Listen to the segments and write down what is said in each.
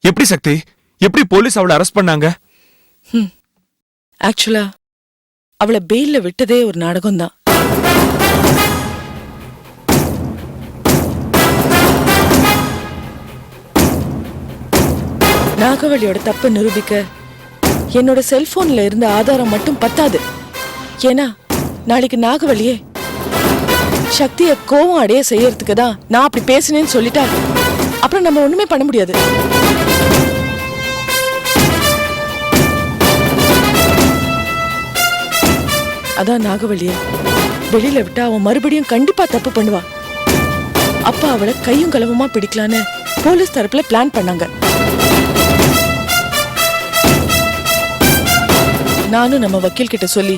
எப்படி சக்தி, எப்படி போலீஸ் அவளை அரெஸ்ட் பண்ணாங்க? ஆக்சுவலா அவளை பெயில்ல விட்டதே ஒரு நாடகம் தான். நாகவழியோட தப்ப நிரூபிக்க என்னோட செல்போன்ல இருந்த ஆதாரம் மட்டும் பத்தாது. ஏன்னா நாளைக்கு நாகவழியே சக்திய கோவம் அடைய செய்யறதுக்கு தான் நான் அப்படி பேசினேன்னு சொல்லிட்டா அப்புறம் நம்ம ஒண்ணுமே பண்ண முடியாது. அதான் நாகவழிய வெளியில விட்டா அவன் மறுபடியும் கண்டிப்பா தப்பு பண்ணுவா. அப்ப அவளை கையும் களவுமா பிடிக்கலான்னு போலீஸ் தரப்புல பிளான் பண்ணாங்க. நானும் நம்ம வக்கீல் கிட்ட சொல்லி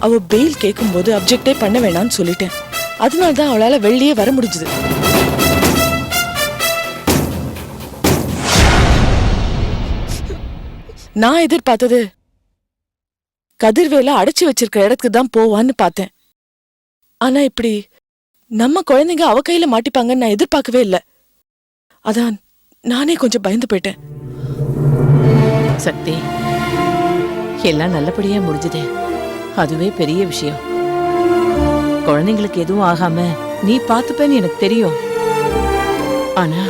அவ பெயில் கேட்கும் போது அப்ஜெக்டே பண்ண வேணாம்னு சொல்லிட்டேன். அதனால்தான் அவளால வெளியே வர முடிஞ்சது. நான் எதிர்பார்த்தது கதிர்வேல அடைச்சு வச்சிருக்கிற இடத்துக்கு தான் போவான்னு பார்த்தேன். ஆனா இப்படி நம்ம குழந்தைங்க அவ கையில மாட்டிப்பாங்கன்னு நான் எதிர்பார்க்கவே இல்லை. அதான் நானே கொஞ்சம் பயந்து போயிட்டேன். சக்தி, எல்லாம் நல்லபடியா முடிஞ்சது. அதுவே பெரிய விஷயம். குழந்தைங்களுக்கு எதுவும் ஆகாம நீ பாத்துப்பேன்னு எனக்கு தெரியும். ஆனா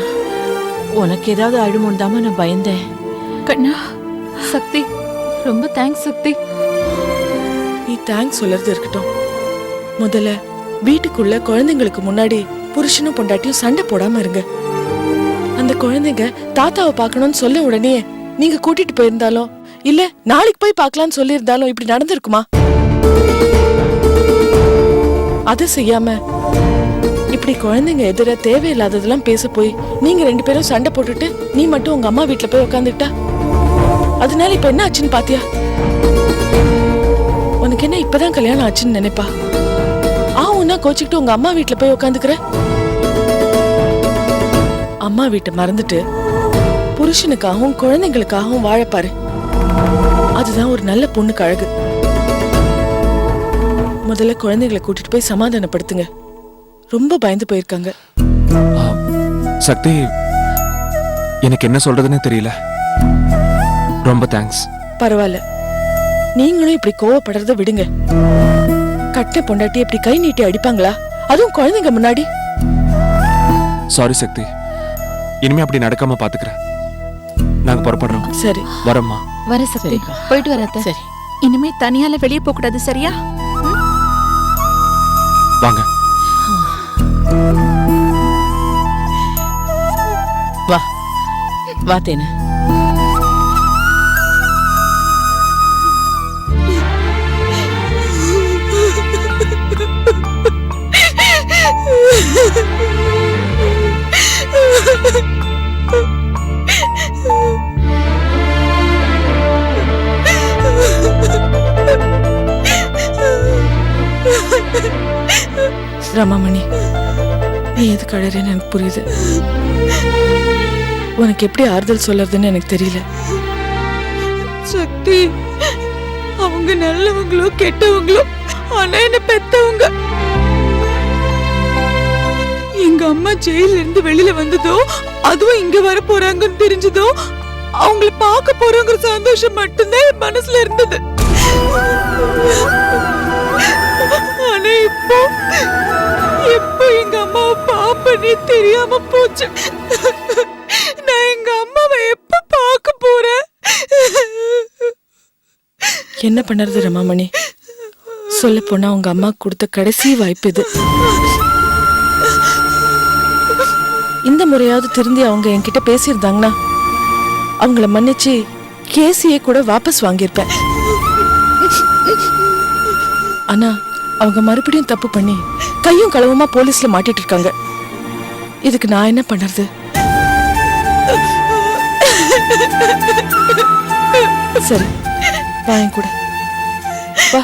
உனக்கு ஏதாவது ஆயிடுமோன்னு தாம நான் பயந்தேன். கண்ணா, சக்தி ரொம்ப தேங்க்ஸ் சக்தி. நீ தேங்க்ஸ் சொல்றது இருக்கட்டும். முதல்ல வீட்டுக்குள்ள குழந்தைங்களுக்கு முன்னாடி புருஷனும் பொண்டாட்டியும் சண்டை போடாம இருங்க. அந்த குழந்தைங்க தாத்தாவை பார்க்கணும்னு சொல்ல உடனே நீங்க கூட்டிட்டு போயிருந்தாலும் இல்ல நாளைக்கு போய் பார்க்கலாம்னு சொல்லி இருந்தாலும் இப்படி நடந்திருக்குமா? அது செய்யாம இப்படி குழந்தைங்க எதிர தேவையில்லாததெல்லாம் பேச போய் நீங்க 2 பேரும் சண்டை போட்டுட்டு நீ மட்டும் உங்க அம்மா வீட்டுல போய் உட்காந்துட்டா அதனால இப்ப என்ன ஆச்சுன்னு பாத்தியா? உனக்கு என்ன இப்பதான் கல்யாணம் ஆச்சுன்னு நினைப்பா? ஆவுன்னா கோச்சிக்கிட்டு உங்க அம்மா வீட்டுல போய் உட்காந்துக்கிற. அம்மா வீட்டை மறந்துட்டு புருஷனுக்காகவும் குழந்தைங்களுக்காகவும் வாழப்பாரு. அதுதான் ஒரு நல்ல பொண்ணுக்கு அழகு. முதல்ல குழந்தைகளை கூட்டிட்டு போய் சமாதானப்படுத்துங்க. ரொம்ப பயந்து போயிருக்காங்க. சக்தி, எனக்கு என்ன சொல்றதுன்னு தெரியல. ரொம்ப தேங்க்ஸ். பரவாயில்ல, நீங்களும் இப்படி கோவப்படுறத விடுங்க. கட்ட பொண்டாட்டி இப்படி கை நீட்டி அடிப்பாங்களா? அதுவும் குழந்தைங்க முன்னாடி. சாரி சக்தி, இனிமே அப்படி நடக்காம பாத்துக்கிறேன். நாங்க புறப்படுறோம். சரி, வரம்மா. வர சக்தி, போயிட்டு வரத்த. சரி, இனிமே தனியால வெளியே போக கூடாது, சரியா? வாங்க. வா வா தேனு. ரமாமணி, நீ எது கழறேன்னு எனக்கு புரியுது. உனக்கு எப்படி ஆறுதல் சொல்றதுன்னு எனக்கு தெரியல. சக்தி, அவங்க நல்லவங்களோ கெட்டவங்களோ, ஆனா என்ன பெத்தவங்க. எங்க அம்மா ஜெயில இருந்து வெளியில வந்ததோ, அதுவும் இங்க வர போறாங்கன்னு தெரிஞ்சதோ, அவங்கள பார்க்க போறோங்கிற சந்தோஷம் மட்டும்தான் என் மனசுல இருந்தது. ஆனா இப்போ எங்க அம்மாவை பாப்பனே தெரியாம போச்சு. நான் எங்க அம்மாவை எப்ப பார்க்க போறேன்? என்ன பண்ணுறது ரமாமணி? சொல்ல போனா உங்க அம்மா கொடுத்த கடைசி வாய்ப்பு இது. இந்த முறையாவது திருந்தி அவங்க என்கிட்ட பேசியிருந்தாங்கன்னா அவங்கள மன்னிச்சு கேசியே கூட வாபஸ் வாங்கியிருப்பேன். ஆனா அவங்க மறுபடியும் தப்பு பண்ணி கையும் களவுமா போலீஸ்ல மாட்டிட்டு இருக்காங்க. இதுக்கு நான் என்ன பண்றது? சரி, வா என் கூட வா.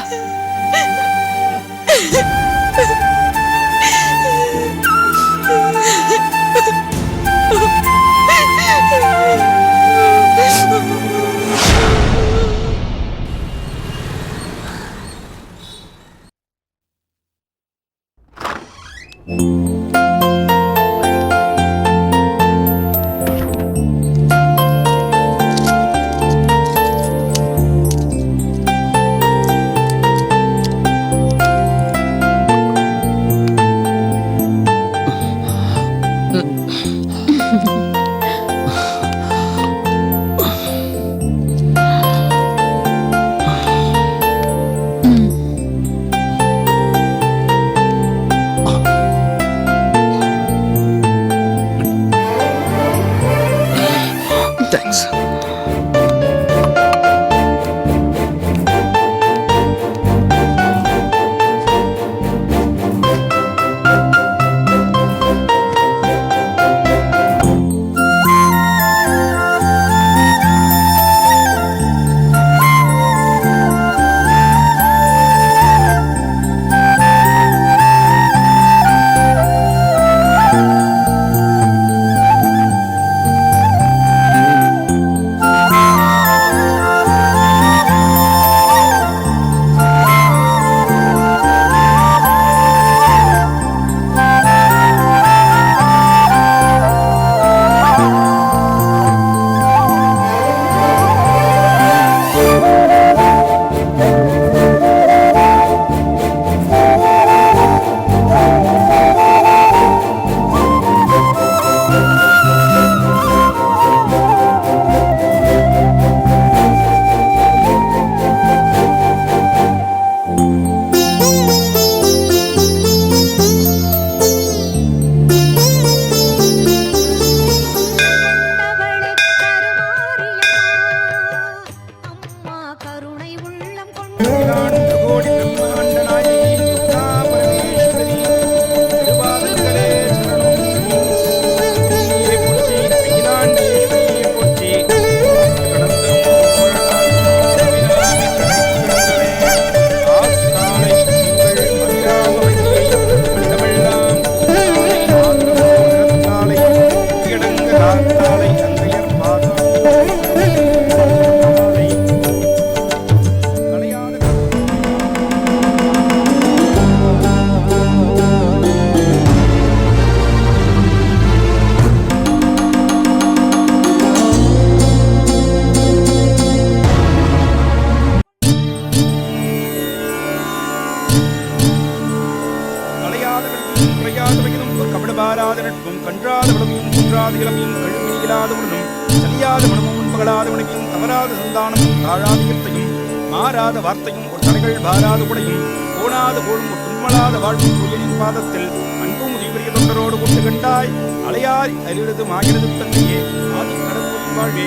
பாராத நட்பும் கன்றாத வளமையும் குன்றாத இளமையும் கழுவி இல்லாத உடனும் சலியாத மனமும் மகளாத உணவையும் தவறாத சந்தானமும் தாழாத ஈர்த்தையும் மாறாத வார்த்தையும் ஒரு தடைகள் பாராத உடையும் கோணாத கோளும் ஒரு துன்மலாத வாழ்வும் உயரின் பாதத்தில் அன்பும் உதவிய தொண்டரோடு கொண்டு கண்டாய் அலையார் அருளது மாகிறது தன்னையே ஆதி கடவுளின் வாழ்வே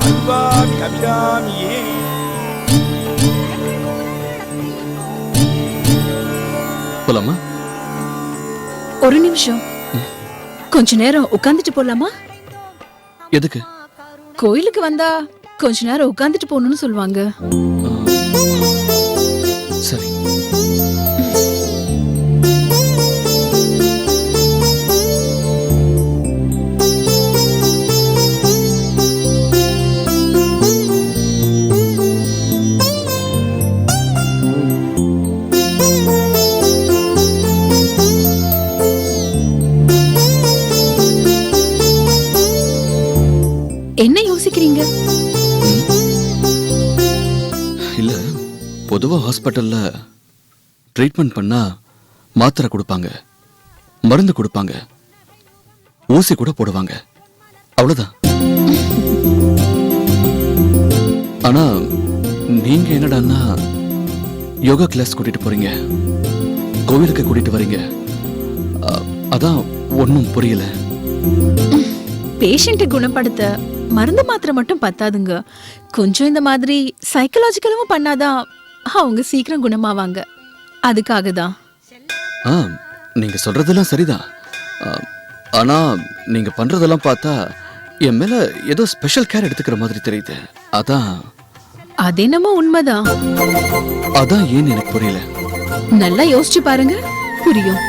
அல்வாமி அபிராமியே. போலாமா? ஒரு நிமிஷம், கொஞ்ச நேரம் உட்கார்ந்துட்டு போலாமா? எதுக்கு? கோயிலுக்கு வந்தா கொஞ்ச நேரம் உட்கார்ந்துட்டு போகணும்னு சொல்லுவாங்க. சரி. என்ன யோசிக்கிறீங்க? இல்ல, பொதுவா ஹாஸ்பிட்டல்ல ட்ரீட்மெண்ட் பண்ணா மாத்திரை கொடுப்பாங்க, மருந்து கொடுப்பாங்க, ஊசி கூட போடுவாங்க, அவ்வளவுதான். ஆனா நீங்க என்னடான்னா யோகா கிளாஸ் கூட்டிட்டு போறீங்க, கோவிலுக்கு கூட்டிட்டு வரீங்க. அதான் ஒன்னும் புரியல. பேஷண்ட்டை குணப்படுத்த மருந்து மாத்திரை மட்டும் பத்தாதுங்க. கொஞ்சம் இந்த மாதிரி சைக்கலாஜிக்கலும் பண்ணாதான் அவங்க சீக்கிரம் குணமாவாங்க. அதுக்காக தான். நீங்க சொல்றதெல்லாம் சரிதான். ஆனா நீங்க பண்றதெல்லாம் பார்த்தா என் மேல ஏதோ ஸ்பெஷல் கேர் எடுத்துக்கிற மாதிரி தெரியுது. அதான். அது என்னமோ உண்மைதான். அதான் ஏன்னு எனக்கு புரியல. நல்லா யோசிச்சு பாருங்க, புரியும்.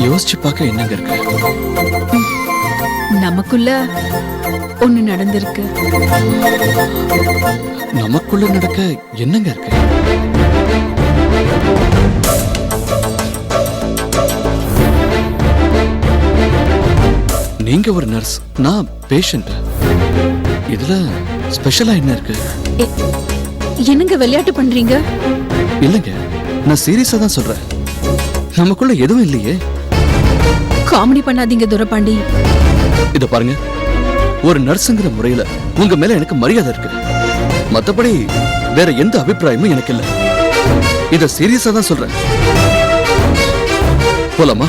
யோசிச்சு பார்க்க என்னங்க இருக்கு? நமக்குள்ள ஒண்ணு நடந்திருக்கு. நமக்குள்ள நடக்க என்னங்க இருக்கு? நீங்க ஒரு நர்ஸ், நான் பேஷண்ட். இதுல ஸ்பெஷலா என்ன இருக்கு? என்னங்க விளையாட்டு பண்றீங்க? இல்லங்க, நான் சீரியஸா தான் சொல்றேன். நமக்குள்ள எதுவும் இல்லையே. காமெடி பண்ணாதீங்க துரபாண்டி. இத பாருங்க, ஒரு நர்ஸுங்கிற முறையில உங்க மேல எனக்கு மரியாதை இருக்கு. மத்தபடி வேற எந்த அபிப்பிராயமும் எனக்கு இல்ல. இத சீரியஸா தான் சொல்றேன். போலாமா?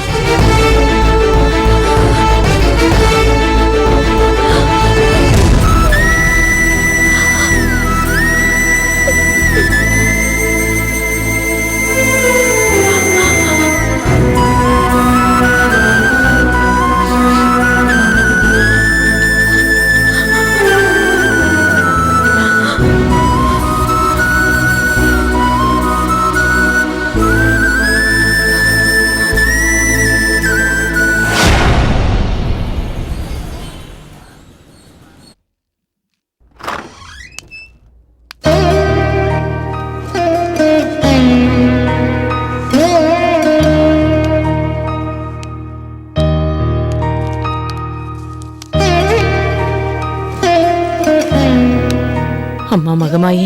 அம்மா மகமாயி,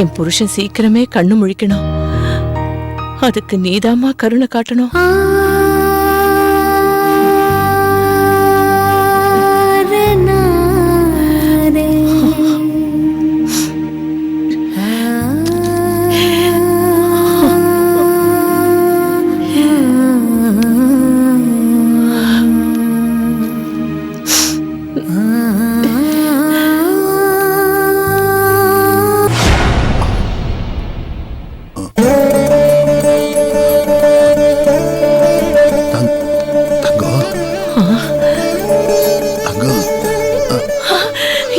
என் புருஷன் சீக்கிரமே கண்ணு முழிக்கணும். அதுக்கு நீதாம்மா கருணை காட்டணும்.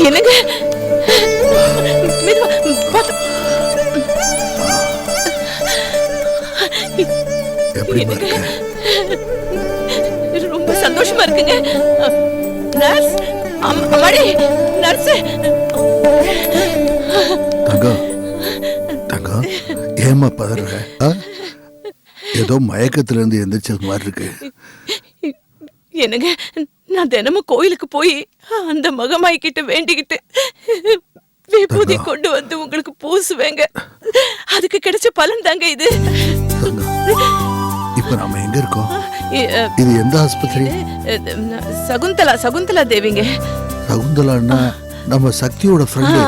என்னங்க? ரொம்ப சந்தோஷமா இருக்குங்க. நர்ஸ், அம்மாடி நர்ஸ். தங்கம், தங்கம், ஏமா பதற? ஏதோ மயக்கத்துல இருந்து எந்திரிச்சது மாதிரி இருக்கு. என்னங்க, நான் தினமும் கோயிலுக்கு போய் அந்த மகமாய் கிட்ட வேண்டிக்கிட்டு விபூதி கொண்டு வந்து உங்களுக்கு பூசுவேங்க. அதுக்கு கிடைச்ச பலன் தாங்க இது. இப்ப இப்ப நாம எங்க இருக்கோம்? இ- அ, இது எந்த ஆஸ்பத்திரி? சகுந்தலா தேவிங்க. சகுந்தலான்னா நம்ம சக்தியோட ஃப்ரெண்டு.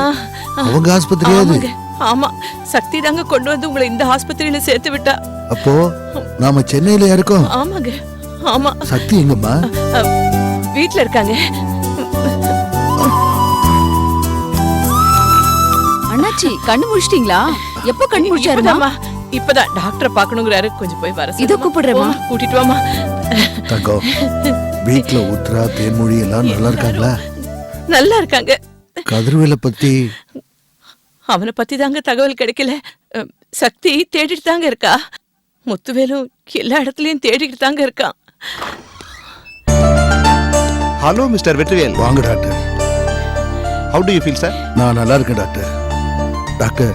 அவங்க ஆஸ்பத்திரியா இது? ஆமாங்க, ஆமா. சக்தி தாங்க கொண்டு வந்து உங்களை இந்த ஆஸ்பத்திரியில சேர்த்து விட்டா. அப்போ நாம சென்னையில இருக்கோம். ஆமாங்க, ஆமா. சக்தி எங்கம்மா? அ, வீட்ல இருக்காங்க. அண்ணாச்சி கண்ணு முடிச்சிட்டீங்களா? எப்போ கண்ணு முடிச்சாருமா? இப்பதாம்மா, இப்பதான் டாக்டரை பார்க்கணுங்கிறாரு. கொஞ்சம் போய் வர இதோ கூப்பிடுறேம்மா. போம்மா, கூட்டிட்டு வாமா. தங்கம், வீட்டுல உத்ரா தேன்மொழி எல்லாம் நல்லா இருக்காங்களா? நல்லா இருக்காங்க. கதிர்வேலை பத்தி அவனை பத்தி தாங்க தகவல் கிடைக்கல. சக்தி தேடிட்டு தாங்க இருக்கா. முத்துவேலும் எல்லா இடத்துலயும் தேடிட்டு தாங்க இருக்கான். ஹலோ மிஸ்டர் வெற்றிவேல், வாங்க doctor. How to you feel sir? நான் நல்லா இருக்கேன் டாக்டர். டாக்டர்,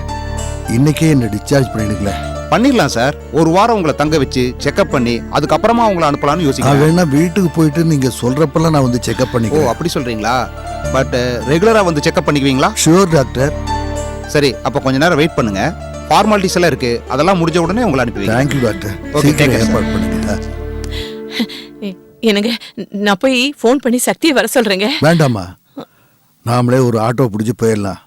இன்னைக்கே என்ன டிஸ்சார்ஜ் பண்ணிடுங்களே. பண்ணிடலாம் சார். ஒரு வாரம் உங்களை தங்க வச்சு செக்அப் பண்ணி அதுக்கப்புறமா உங்களை அனுப்பலாம்னு நான் யோசிக்கிறேன். வேணா வீட்டுக்கு போயிட்டு நீங்க சொல்றப்பெல்லாம் நான் வந்து செக்அப் ஓ, பண்ணிக்கிறேன். அப்படி சொல்றீங்களா? பட் ரெகுலரா வந்து செக்அப் பண்ணிக்குவீங்களா? Sure doctor. சரி, அப்ப கொஞ்ச நேரம் வெயிட் பண்ணுங்க. ஃபார்மாலிட்டிஸ் எல்லாம் இருக்கு, அதெல்லாம் முடிஞ்ச உடனே உங்களை அனுப்பி தேங்க்யூ டாக்டர். Okay, சீக்கிரம் thank you, sir. ஏற்பாடு பண்ணுங்க. எனக்கு நான் போய் ஃபோன் பண்ணி சக்தியை வர சொல்றேங்க. வேண்டாமா, நாமளே ஒரு ஆட்டோ பிடிச்சி போயிடலாம்.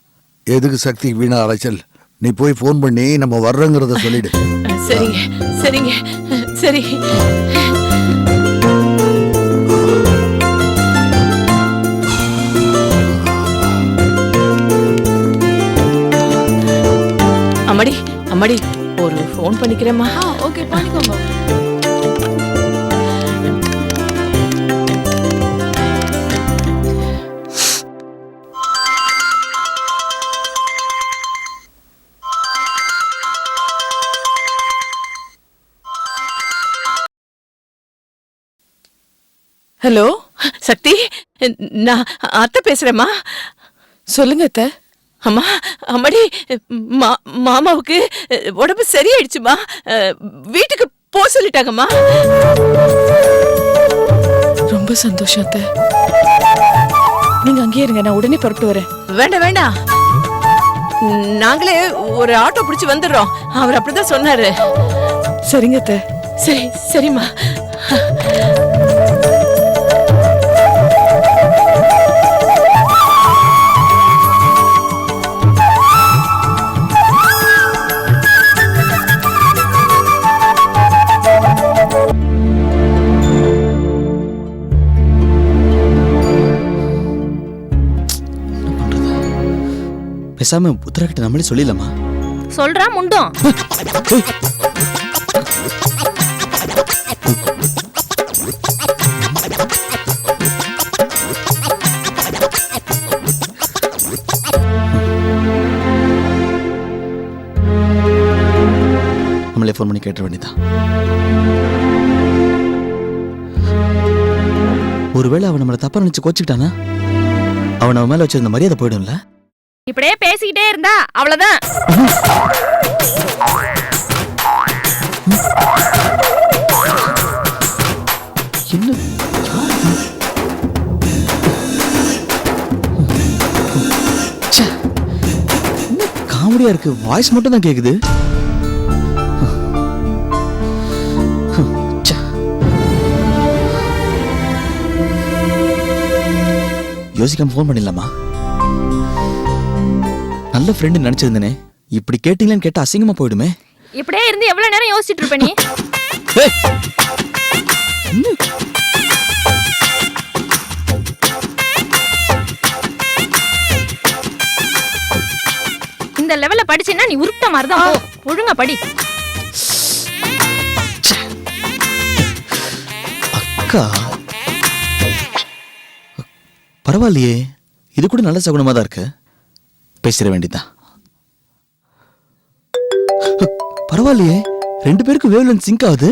எதுக்கு சக்தி வீணா அலைச்சல்? நீ போய் ஃபோன் பண்ணி நம்ம வர்றோங்கிறத சொல்லிடு. சரிங்க, சரிங்க, சரி. அம்மாடி, அம்மாடி, ஒரு ஃபோன் பண்ணிக்கிறேம்மா. ஓகே பண்ணிக்கோங்க. ஹலோ, சக்தி, நான் அத்தை பேசுறேம்மா. சொல்லுங்க அத்தை. அம்மா, அம்மாடி, மாமாவுக்கு உடம்பு சரியாயிடுச்சுமா. வீட்டுக்கு போ சொல்லிட்டாங்கம்மா. ரொம்ப சந்தோஷம் அத்தை. நீங்க அங்கேயே இருங்க, நான் உடனே புறப்பட்டு வரேன். வேண்டாம் வேண்டாம், நாங்களே ஒரு ஆட்டோ பிடிச்சு வந்துடுறோம். அவர் அப்படிதான் சொன்னாரு. சரிங்க அத்தை. சரி, சரிம்மா. பேசாம உத்தரா கிட்ட நம்மளே சொல்லிடலாமா? சொல்றா முண்டோம். நம்மளே ஃபோன் பண்ணி கேட்ட வேண்டியதான். ஒருவேளை அவன் நம்மளை தப்பா நினைச்சு கோச்சுக்கிட்டானா? அவன் அவன் மேல வச்சிருந்த மரியாதை போயிடும்ல. இப்படியே பேசிக்கிட்டே இருந்தா அவ்வளவுதான். என்ன ச்சே, என்ன காமெடியா இருக்கு. வாய்ஸ் மட்டும் தான் கேக்குது. ச்சே. யோசிக்காம ஃபோன் பண்ணிடலாமா? நல்ல ஃப்ரெண்டு நினைச்சிருந்தனே, இப்படி கேட்டீங்களேன்னு கேட்டா அசிங்கமா போயிடுமே. இப்படியே இருந்து எவ்வளவு நேரம் யோசிச்சுட்டு இருப்ப நீ? ஏய், என்ன? இந்த லெவல்ல படிச்சேன்னா நீ உருட்ட மாதிரி தான். ஒழுங்கா படி. அக்கா, பரவாயில்லையே, இது கூட நல்ல சகுனமா தான் இருக்கு. பேசிட வேண்டியதான். பரவாயில்லையே, ரெண்டு பேருக்கு வேவ்லென்த் சிங்க் ஆகுது.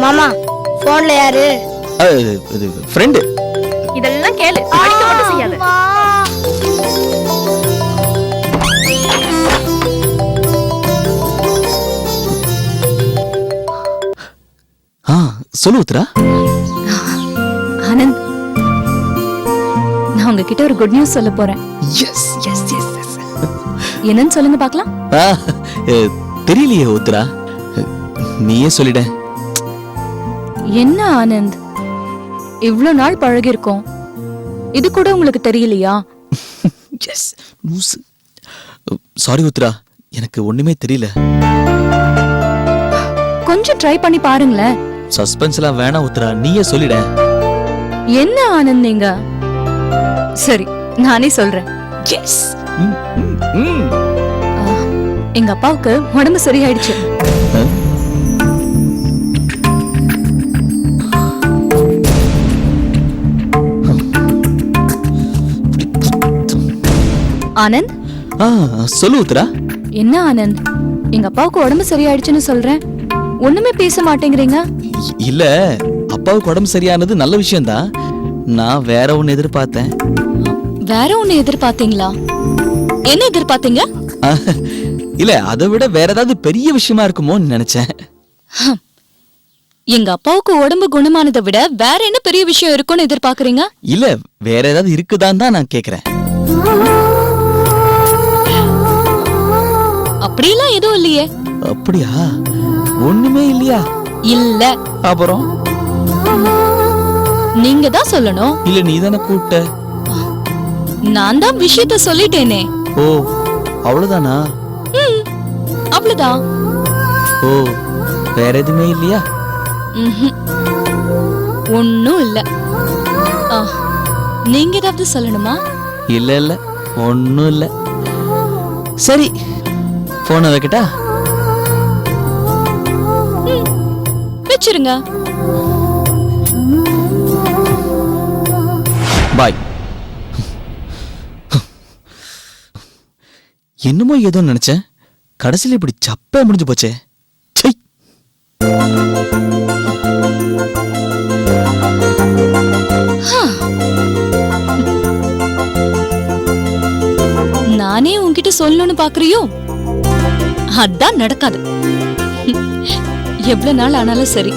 மாமா, போன்ல யாரு? இது ஃப்ரெண்டு. இதெல்லாம் கேளு, படிக்க மட்டும் செய்யாத. சொல்லு உத்ரா. ஆனந்த், நான் உங்ககிட்ட ஒரு குட் நியூஸ் சொல்ல போறேன். Yes yes yes yes. என்னன்னு சொல்லுங்க பார்க்கலாம். தெரியலையே உத்ரா, நீயே சொல்லிட. என்ன ஆனந்த், இவ்ளோ நாள் பழகி இருக்கோம், இது கூட உங்களுக்கு தெரியலையா? எஸ் லூசு. சாரி உத்ரா, எனக்கு ஒண்ணுமே தெரியல. கொஞ்சம் ட்ரை பண்ணி பாருங்களேன். சஸ்பென்ஸ்லாம் வேணாம் உத்ரா, நீயே சொல்லிட. என்ன ஆனந்த் நீங்க? சரி, நானே சொல்றேன். எஸ். எங்க அப்பாவுக்கு உடம்பு சரியாயிடுச்சு. ஆனந்த், சொல்லு உத்ரா. என்ன ஆனந்த், எங்க அப்பாவுக்கு உடம்பு சரியாயிடுச்சுன்னு சொல்றேன், ஒண்ணுமே பேச மாட்டேங்கிறீங்க. இல்ல, அப்பாவுக்கு உடம்பு சரியானது நல்ல விஷயம்தான். நான் வேற ஒன்னு எதிர்பார்த்தேன். வேற ஒண்ணு எதிர்பார்த்தீங்களா? என்ன எதிர்பார்த்தீங்க? இல்ல, அதை விட வேற ஏதாவது பெரிய விஷயமா இருக்குமோன்னு நினைச்சேன். எங்க அப்பாவுக்கு உடம்பு குணமானதை விட வேற என்ன பெரிய விஷயம் இருக்கும்னு எதிர்பார்க்கறீங்க? இல்ல, வேற ஏதாவது இருக்குதான்னு தான் நான் கேக்குறேன். அப்படியெல்லாம் எதுவும் இல்லையே. அப்படியா? ஒண்ணுமே இல்லையா? இல்ல. அப்புறம் நீங்க தான் சொல்லணும். இல்ல, நீ தானே கூப்பிட்ட. நான் தான் விஷயத்த சொல்லிட்டேனே. ஓ, அவ்வளவுதானா? அவ்வளவுதான். ஓ, வேற எதுவுமே இல்லையா? ஒன்னும் இல்ல. நீங்க ஏதாவது சொல்லணுமா? இல்ல இல்ல, ஒன்னும் இல்ல. சரி, போன வைக்கட்டா? வச்சிருங்க. பாய். என்னமோ ஏதோ நினைச்சேன், கடைசியில இப்படி சப்ப முடிஞ்சு போச்சே. சை. நானே உன்கிட்ட சொல்லணும்னு பாக்குறியோ? அதான் நடக்காது. எவ்வளவு நாள் ஆனாலும் சரி,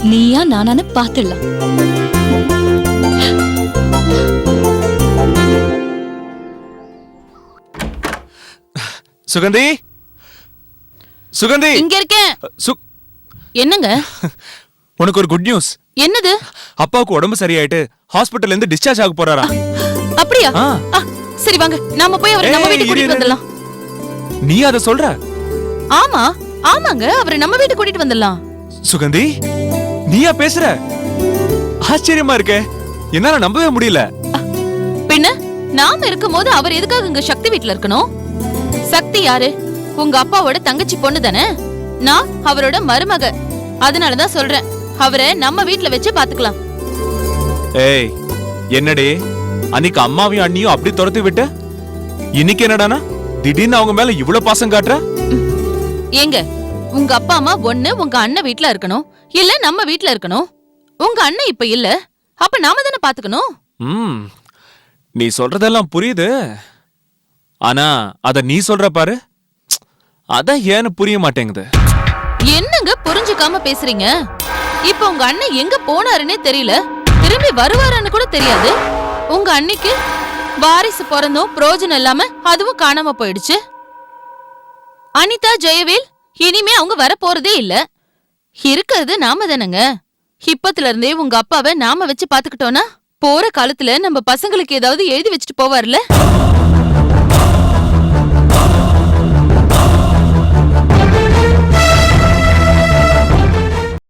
நீயா நானானு பாத்துடலாம். சுகந்தி, சுகந்தி, இங்க இருக்கேன். என்னங்க? உனக்கு ஒரு குட் நியூஸ். என்னது? அப்பாவுக்கு உடம்பு சரியாயிட்டு ஹாஸ்பிடல்ல இருந்து டிஸ்சார்ஜ் ஆக போறாரா. அப்படியா? சரி வாங்க, நாம போய் அவரை நம்ம வீட்டுக்கு கூட்டிட்டு வந்துடலாம். நீ அத சொல்ற? ஆமா, ஆமாங்க, அவரை நம்ம வீட்டுக்கு கூட்டிட்டு வந்துடலாம். சுகந்தி, நீயா பேசுற? ஆச்சரியமா இருக்கே, என்னால நம்பவே முடியல. பின்ன நாம இருக்கும்போது அவர் எதுக்காக இங்க சக்தி வீட்டுல இருக்கணும்? சக்தி யாரு? உங்க அப்பாவோட தங்கச்சி பொண்ணு தானே? நான் அவரோட மருமக. அதனாலதான் சொல்றேன், அவரை நம்ம வீட்டுல வச்சு பாத்துக்கலாம். ஏய், என்னடே, அன்னைக்கு அம்மாவையும் அண்ணியும் அப்படி துரத்தி விட்ட, இன்னைக்கு என்னடானா திடீர்னு அவங்க மேல இவ்வளவு பாசம் காட்டுற? ஏங்க, உங்க அப்பா அம்மா ஒண்ணு உங்க அண்ணன் வீட்டுல இருக்கணும், இல்ல நம்ம வீட்டுல இருக்கணும். உங்க அண்ணன் இப்ப இல்ல, அப்ப நாம தானே பாத்துக்கணும். நீ சொல்றதெல்லாம் புரியுது, ஆனா அத நீ சொல்ற பாரு, அதான் ஏன்னு புரிய மாட்டேங்குது. என்னங்க புரிஞ்சுக்காம பேசுறீங்க? இப்ப உங்க அண்ணன் எங்க போனாருன்னே தெரியல, திரும்பி வருவாருன்னு கூட தெரியாது. உங்க அன்னைக்கு வாரிசு பிறந்தும் பிரயோஜனம் இல்லாம அதுவும் காணாம போயிடுச்சு. அனிதா, ஜெயவேல் இனிமே அவங்க வர போறதே இல்ல. இருக்கிறது நாம தானங்க. இப்பத்துல இருந்தே உங்க அப்பாவை நாம வச்சு பாத்துக்கிட்டோம்னா போற காலத்துல நம்ம பசங்களுக்கு ஏதாவது எழுதி வச்சுட்டு போவார்ல.